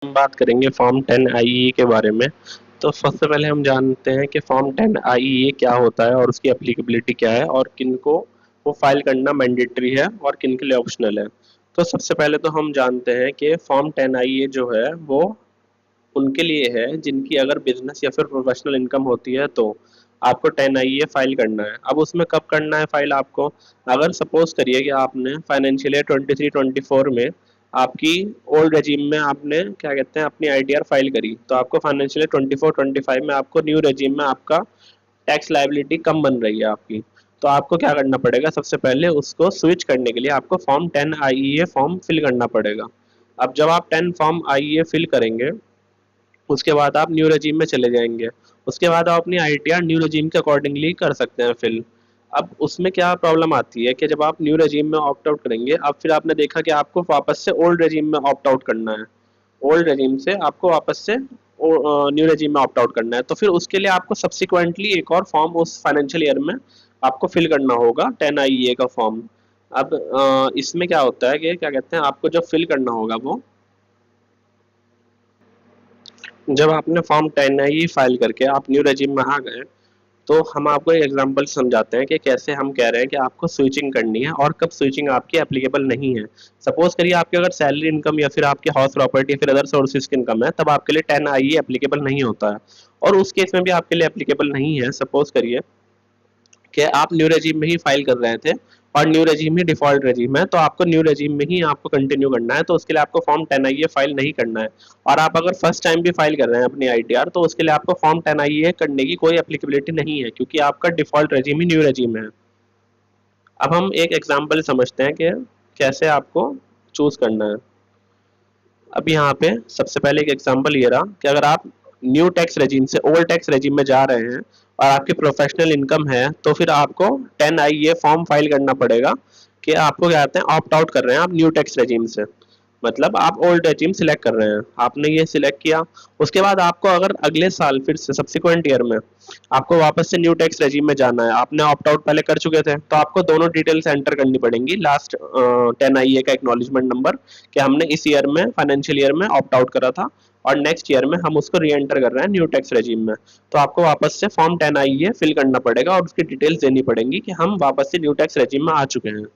हम बात करेंगे फॉर्म 10 आईईए के बारे में। तो सबसे पहले हम जानते हैं कि फॉर्म 10 आईईए क्या होता है और उसकी एप्लीकेबिलिटी क्या है और किन को वो फाइल करना मैंडेटरी है और किन के लिए ऑप्शनल है। तो सबसे पहले तो हम जानते हैं कि फॉर्म 10 आईईए जो है वो उनके लिए है जिनकी अगर बिजनेस या फिर प्रोफेशनल इनकम होती है तो आपको 10 आईईए फाइल करना है। अब उसमें कब करना है फाइल आपको, अगर सपोज करिए कि आपने फाइनेंशियल ईयर 23-24 में आपकी ओल्ड रेजीम में आपने क्या कहते हैं अपनी आईटीआर फाइल करी, तो आपको फाइनेंशियल ईयर 24-25 में आपको न्यू रेजीम में आपका टैक्स लायबिलिटी कम बन रही है आपकी। तो आपको क्या करना पड़ेगा, सबसे पहले उसको स्विच करने के लिए आपको फॉर्म 10 आईईए फॉर्म फिल करना पड़ेगा। अब जब आप 10 फॉर्म आईईए फिल करेंगे उसके बाद आप न्यू रजीम में चले जाएंगे। उसके बाद आप अपनी आईटीआर न्यू रजीम के अकॉर्डिंगली कर सकते हैं फिल। अब उसमें क्या प्रॉब्लम आती है कि जब आप न्यू रजीम में ऑप्ट आउट करेंगे, अब फिर आपने देखा कि आपको वापस से ओल्ड रजीम में ऑप्ट आउट करना है। ओल्ड रजीम से आपको वापस से न्यू रजीम में ऑप्ट आउट करना है, तो फिर उसके लिए आपको सब्सिक्वेंटली एक और फॉर्म उस फाइनेंशियल ईयर में आपको फिल करना होगा 10 आईईए का फॉर्म। अब इसमें क्या होता है कि क्या कहते हैं आपको जब फिल करना होगा वो, जब आपने फॉर्म 10 आई फाइल करके आप न्यू रेजिम में आ गए, तो हम आपको एक एग्जांपल समझाते हैं कि कैसे हम कह रहे हैं कि आपको स्विचिंग करनी है और कब स्विचिंग आपकी एप्लीकेबल नहीं है। सपोज करिए आपकी अगर सैलरी इनकम या फिर आपकी हाउस प्रॉपर्टी या फिर अदर सोर्सेज की इनकम है, तब आपके लिए 10 आई एप्लीकेबल नहीं होता है। और उस केस में भी आपके लिए एप्लीकेबल नहीं है। सपोज करिए कि आप न्यू रेजिम में ही फाइल कर रहे थे और न्यू रेजिम ही डिफॉल्ट रेजिम है, तो आपको न्यू रेजिम में ही आपको कंटिन्यू करना है, तो उसके लिए आपको फॉर्म 10 आई फाइल नहीं करना है। और आप अगर फर्स्ट टाइम भी फाइल कर रहे हैं अपनी आईटीआर, तो उसके लिए आपको फॉर्म 10 आई करने की कोई एप्लीकेबिलिटी नहीं है, क्योंकि आपका डिफॉल्ट रेजिम ही न्यू रेजिम है। अब हम एक एग्जाम्पल समझते हैं कि कैसे आपको चूज करना है। अब यहाँ पे सबसे पहले एक एग्जांपल ये रहा कि अगर आप न्यू टैक्स रेजिम से ओल्ड टैक्स रेजिम में जा रहे हैं और आपकी प्रोफेशनल इनकम है, तो फिर आपको 10 आई ये फॉर्म फाइल करना पड़ेगा कि आपको क्या कहते हैं ऑप्ट आउट कर रहे हैं आप न्यू टैक्स रेजिम से। मतलब आप ओल्ड रेजिम सिलेक्ट कर रहे हैं, आपने ये सिलेक्ट किया। उसके बाद आपको अगर अगले साल फिर से सब्सिक्वेंट ईयर में आपको वापस से न्यू टैक्स रेजिम में जाना है, आपने ऑप्ट आउट पहले कर चुके थे, तो आपको दोनों डिटेल्स एंटर करनी पड़ेंगी लास्ट 10 आई ए का एक्नॉलेजमेंट नंबर कि हमने इस ईयर में फाइनेंशियल ईयर में ऑप्ट आउट करा था और नेक्स्ट ईयर में हम उसको री एंटर कर रहे हैं न्यू टैक्स रेजिम में। तो आपको वापस से फॉर्म 10 आई ए फिल करना पड़ेगा और उसकी डिटेल्स देनी पड़ेंगी कि हम वापस से न्यू टैक्स रेजिम में आ चुके हैं।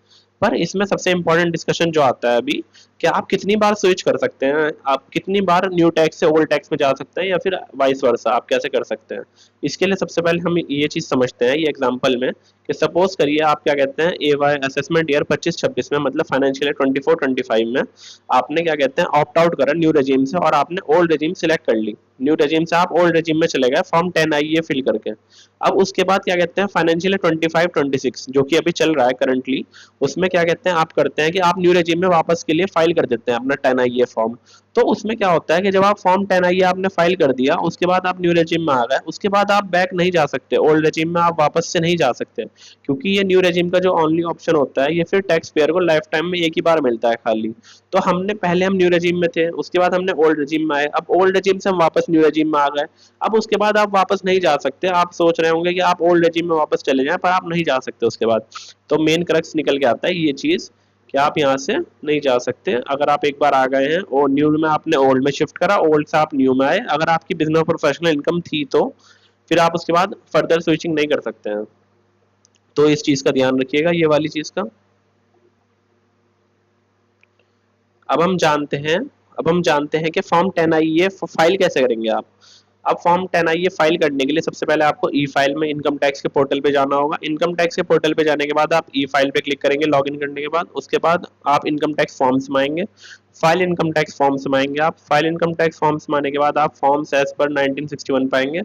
पर इसमें सबसे इंपॉर्टेंट डिस्कशन जो आता है अभी, कि आप कितनी बार स्विच कर सकते हैं, आप कितनी बार न्यू टैक्स से ओल्ड टैक्स में जा सकते हैं या फिर वाइस वर्सा आप कैसे कर सकते हैं। इसके लिए सबसे पहले हम ये चीज समझते हैं ये एग्जांपल में कि सपोज करिए आप क्या कहते हैं ए वाई असेसमेंट ईयर 25-26 में, मतलब फाइनेंशियल ईयर 24-25 में आपने क्या कहते हैं ऑप्ट आउट करा न्यू रेजिम से और आपने ओल्ड रेजिम सिलेक्ट कर ली। न्यू रेजिम से आप ओल्ड रेजिम में चले गए फॉर्म 10 आई ये फिल करके। अब उसके बाद क्या कहते हैं फाइनेंशियल 25-26 जो कि अभी चल रहा है करंटली, उसमें क्या कहते हैं आप करते हैं कि आप न्यू रेजिम में वापस के लिए फाइल कर देते हैं अपना 10 आई फॉर्म। तो उसमें क्या होता है कि जब आप फॉर्म 10 आई आपने फाइल कर दिया, उसके बाद आप न्यू रेजिम में आ गए, उसके बाद आप बैक नहीं जा सकते, ओल्ड रेजिम में आप वापस से नहीं जा सकते, क्योंकि ये न्यू रेजिम का जो ओनली ऑप्शन होता है ये फिर टैक्स पेयर को लाइफ टाइम में एक ही बार मिलता है खाली। तो हमने पहले हम न्यू रेजिम में थे, उसके बाद हमने ओल्ड रेजिम में आए, अब ओल्ड रेजिम से हम वापस न्यू रेजिम में आ गए। अब उसके बाद आप वापस नहीं जा सकते, आप सोच रहे होंगे कि आप ओल्ड रेजिम में वापस चले जाएं, पर आप नहीं जा सकते उसके बाद। तो मेन क्रक्स निकल के आता है ये चीज कि आप यहाँ से नहीं जा सकते। अगर आप एक बार आ गए हैं और न्यू में आपने ओल्ड में शिफ्ट करा, ओल्ड से आप न्यू में आए, अगर आपकी बिजनेस प्रोफेशनल इनकम थी तो फिर आप उसके बाद फर्दर स्विचिंग नहीं कर सकते हैं। तो इस चीज का ध्यान रखिएगा, ये वाली चीज का। अब हम जानते हैं अब हम जानते हैं कि फॉर्म 10 आई ये फाइल कैसे करेंगे आप। अब फॉर्म 10 आई ये फाइल करने के लिए सबसे पहले आपको ई फाइल में इनकम टैक्स के पोर्टल पे जाना होगा। इनकम टैक्स के पोर्टल पे जाने के बाद आप ई फाइल पे क्लिक करेंगे लॉगिन करने के बाद। उसके बाद आप इनकम टैक्स फॉर्म्स में आएंगे, फाइल इनकम टैक्स फॉर्म्स में आएंगे। आप फाइल इनकम टैक्स फॉर्म्स में आने के बाद आप फॉर्म्स एज पर 1961 पाएंगे।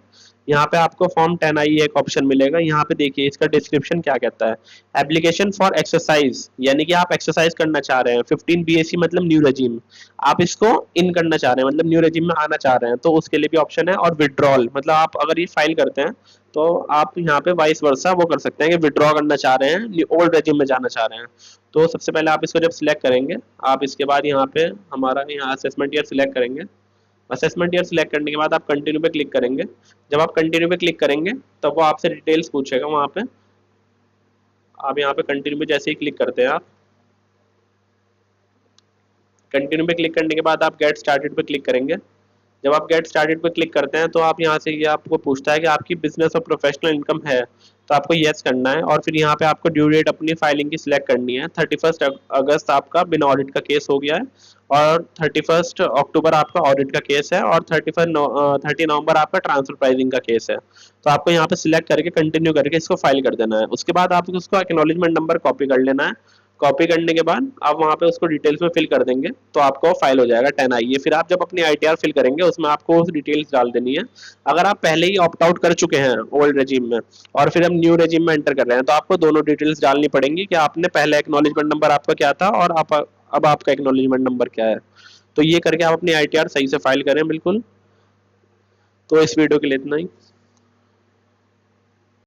यहाँ पे आपको फॉर्म 10 आई एक ऑप्शन मिलेगा। यहाँ पे देखिए इसका डिस्क्रिप्शन क्या कहता है, एप्लीकेशन फॉर एक्सरसाइज, यानी कि आप एक्सरसाइज करना चाह रहे हैं। 15 बीएससी मतलब न्यू रेजिम, आप इसको इन करना चाह रहे हैं, मतलब न्यू रेजिम में आना चाह रहे हैं, तो उसके लिए भी ऑप्शन है। और विड्रॉल, मतलब आप अगर ये फाइल करते हैं तो आप यहाँ पे वाइस वर्सा वो कर सकते हैं कि विड्रॉ करना चाह रहे हैं, ओल्ड रेजिम में जाना चाह रहे हैं। तो सबसे पहले आप इसको जब सिलेक्ट करेंगे, आप इसके बाद यहाँ पे हमारा यहाँ असेसमेंट ईयर सिलेक्ट करेंगे। असेसमेंट ईयर सिलेक्ट करने के बाद आप कंटिन्यू पे क्लिक करेंगे। जब आप कंटिन्यू पे क्लिक करेंगे तब वो आपसे डिटेल्स पूछेगा वहाँ पे। आप यहाँ पे कंटिन्यू पे जैसे ही क्लिक करते हैं आप, कंटिन्यू पे क्लिक करने के बाद आप गेट स्टार्टेड पे क्लिक करेंगे। जब आप गेट स्टार्टेड पे क्लिक करते हैं तो आप यहाँ से ये आपको पूछता है कि आपकी बिजनेस और प्रोफेशनल इनकम है, तो आपको येस करना है और फिर यहाँ पे आपको ड्यू डेट अपनी फाइलिंग की सिलेक्ट करनी है। 31 अगस्त आपका बिना ऑडिट का केस हो गया है और 31 अक्टूबर आपका ऑडिट का केस है और 30 नवंबर आपका ट्रांसफर प्राइसिंग का केस है। तो आपको यहाँ पे सिलेक्ट करके कंटिन्यू करके इसको फाइल कर देना है। उसके बाद आपको उसको एक्नॉलेजमेंट नंबर कॉपी कर लेना है। कॉपी करने के बाद आप वहाँ पे उसको डिटेल्स में फिल कर देंगे तो आपको फाइल हो जाएगा 10 आई। ये फिर आप जब अपनी आईटीआर फिल करेंगे उसमें आपको उस डिटेल्स डाल देनी है। अगर आप पहले ही ऑप्ट आउट कर चुके हैं ओल्ड रेजिम में और फिर हम न्यू रेजिम में एंटर कर रहे हैं तो आपको दोनों डिटेल्स डालनी पड़ेंगी कि आपने पहले एक्नॉलेजमेंट नंबर आपका क्या था और आप अब आपका एक्नॉलेजमेंट नंबर क्या है। तो ये करके आप अपनी आईटीआर सही से फाइल करें बिल्कुल। तो इस वीडियो के लिए इतना ही।